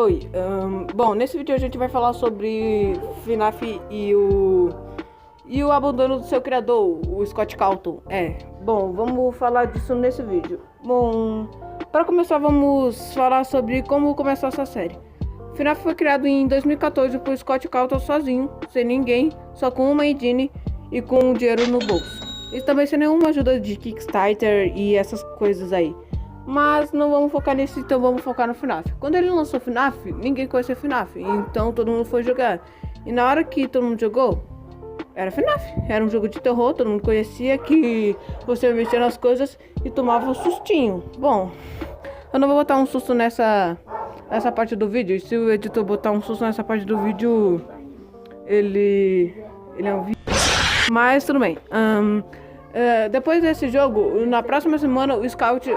Oi, bom, nesse vídeo a gente vai falar sobre FNAF e o abandono do seu criador, o Scott Cawthon. Bom, vamos falar disso nesse vídeo. Bom, para começar vamos falar sobre como começou essa série. FNAF foi criado em 2014 por Scott Cawthon sozinho, sem ninguém, só com uma engine e com dinheiro no bolso. E também sem nenhuma ajuda de Kickstarter e essas coisas aí. Mas não vamos focar nisso, então vamos focar no FNAF. Quando ele lançou FNAF, ninguém conhecia FNAF, então todo mundo foi jogar. E na hora que todo mundo jogou, era FNAF. Era um jogo de terror, todo mundo conhecia, que você mexia nas coisas e tomava um sustinho. Bom, eu não vou botar um susto nessa parte do vídeo. E se o editor botar um susto nessa parte do vídeo, ele é um vídeo. Mas tudo bem. Depois desse jogo, na próxima semana, o Scott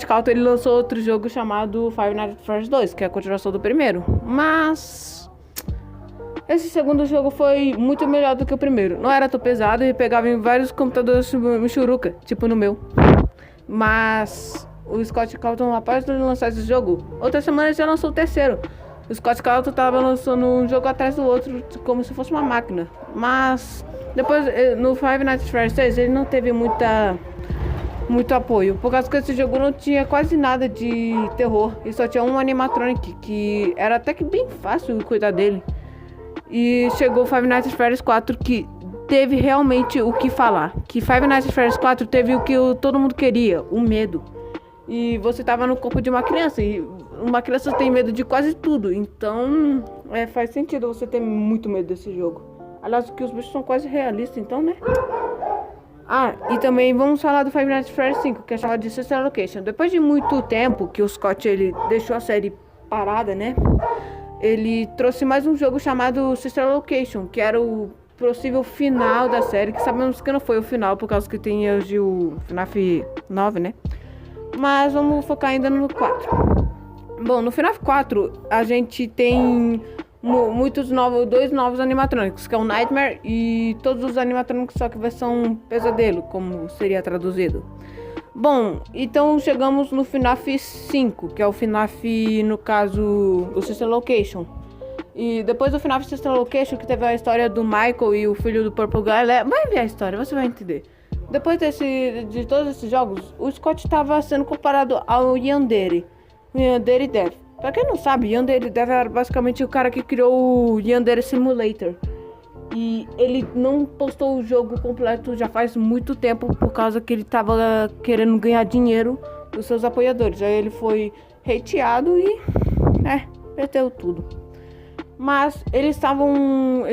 Cawthon ele lançou outro jogo chamado Five Nights at Freddy's 2, que é a continuação do primeiro. Mas esse segundo jogo foi muito melhor do que o primeiro. Não era tão pesado e pegava em vários computadores michuruca, tipo no meu. Mas o Scott Cawthon, após ele lançar esse jogo, outra semana ele já lançou o terceiro. O Scott Cawthon tava lançando um jogo atrás do outro, como se fosse uma máquina. Mas depois, no Five Nights at Freddy's 6, ele não teve muito apoio. Por causa que esse jogo não tinha quase nada de terror. E só tinha um animatronic, que era até que bem fácil cuidar dele. E chegou o Five Nights at Freddy's 4, que teve realmente o que falar. Que Five Nights at Freddy's 4 teve o que todo mundo queria, o medo. E você tava no corpo de uma criança, e uma criança tem medo de quase tudo. Então, faz sentido você ter muito medo desse jogo. Aliás, que os bichos são quase realistas, então, né? E também vamos falar do Five Nights at Freddy's 5, que é chamado de Sister Location. Depois de muito tempo que o Scott ele deixou a série parada, né? Ele trouxe mais um jogo chamado Sister Location, que era o possível final da série, que sabemos que não foi o final, por causa que tem hoje o FNAF 9, né? Mas vamos focar ainda no 4. Bom, no FNAF 4 a gente tem dois novos animatrônicos, que é o Nightmare e todos os animatrônicos, só que versão pesadelo, como seria traduzido. Bom, então chegamos no FNAF 5, que é o FNAF, no caso, o Sister Location. E depois do FNAF Sister Location, que teve a história do Michael e o filho do Purple Guy, vai ver a história, você vai entender. Depois de todos esses jogos, o Scott estava sendo comparado ao Yandere. O Yandere Dev. Pra quem não sabe, Yandere Dev era basicamente o cara que criou o Yandere Simulator. E ele não postou o jogo completo já faz muito tempo, por causa que ele estava querendo ganhar dinheiro dos seus apoiadores. Aí ele foi hateado e perdeu tudo. Mas eles estavam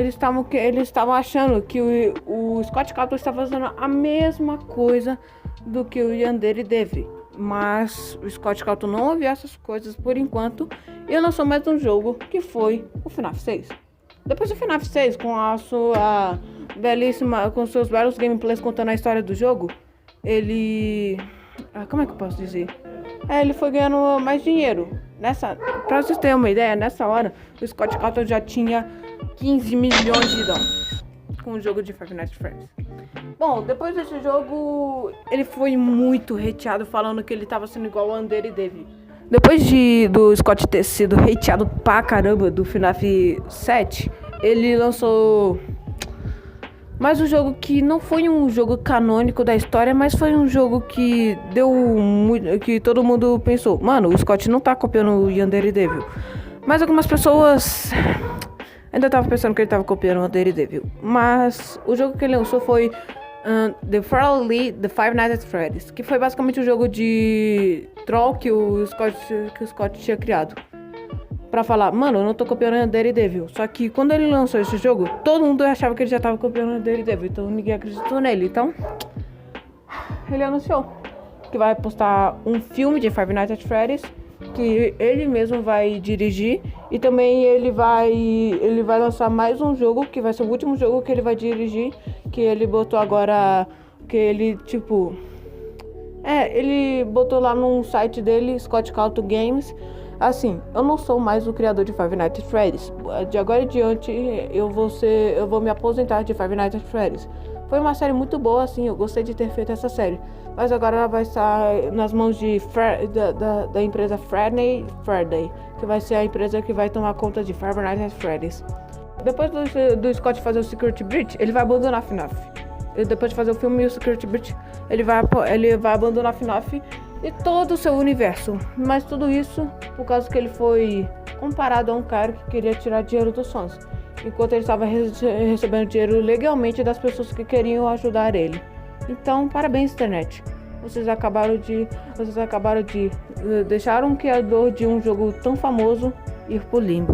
achando que o Scott Cawthon estava fazendo a mesma coisa do que o Yandere Dev. Mas o Scott Cawthon não ouviu essas coisas por enquanto e lançou mais um jogo, que foi o FNAF 6. Depois do FNAF 6, com com seus belos gameplays contando a história do jogo, ele... como é que eu posso dizer? Ele foi ganhando mais dinheiro. Pra vocês terem uma ideia, nessa hora, o Scott Cawthon já tinha 15 milhões de dólares com o jogo de Five Nights at Freddy's. Bom, depois desse jogo, ele foi muito hateado, falando que ele tava sendo igual ao Yandere Dev. Depois do Scott ter sido hateado pra caramba do FNAF 7, ele lançou mais um jogo que não foi um jogo canônico da história, mas foi um jogo que que todo mundo pensou, mano, o Scott não tá copiando o Yandere Devil. Mas algumas pessoas ainda estavam pensando que ele tava copiando o Yandere Devil. Mas o jogo que ele lançou foi The Five Nights at Freddy's, que foi basicamente um jogo de troll que o Scott tinha criado. Pra falar, mano, eu não tô copiando o Daredevil. Só que quando ele lançou esse jogo, todo mundo achava que ele já tava copiando o Daredevil. Então ninguém acreditou nele. Então, ele anunciou que vai postar um filme de Five Nights at Freddy's, que ele mesmo vai dirigir. E também ele vai lançar mais um jogo, que vai ser o último jogo que ele vai dirigir. Que ele botou agora, que ele, ele botou lá no site dele, Scott Cawthon Games. Assim, eu não sou mais o criador de Five Nights at Freddy's. De agora em diante, eu vou me aposentar de Five Nights at Freddy's. Foi uma série muito boa, assim, eu gostei de ter feito essa série. Mas agora ela vai estar nas mãos da empresa Friday, que vai ser a empresa que vai tomar conta de Five Nights at Freddy's. Depois do Scott fazer o Security Breach, ele vai abandonar a FNAF. Depois de fazer o filme e o Security Breach, ele vai abandonar a FNAF e todo o seu universo. Mas tudo isso por causa que ele foi comparado a um cara que queria tirar dinheiro dos fãs, enquanto ele estava recebendo dinheiro legalmente das pessoas que queriam ajudar ele. Então, parabéns, internet. Vocês acabaram de deixar um criador de um jogo tão famoso ir pro limbo.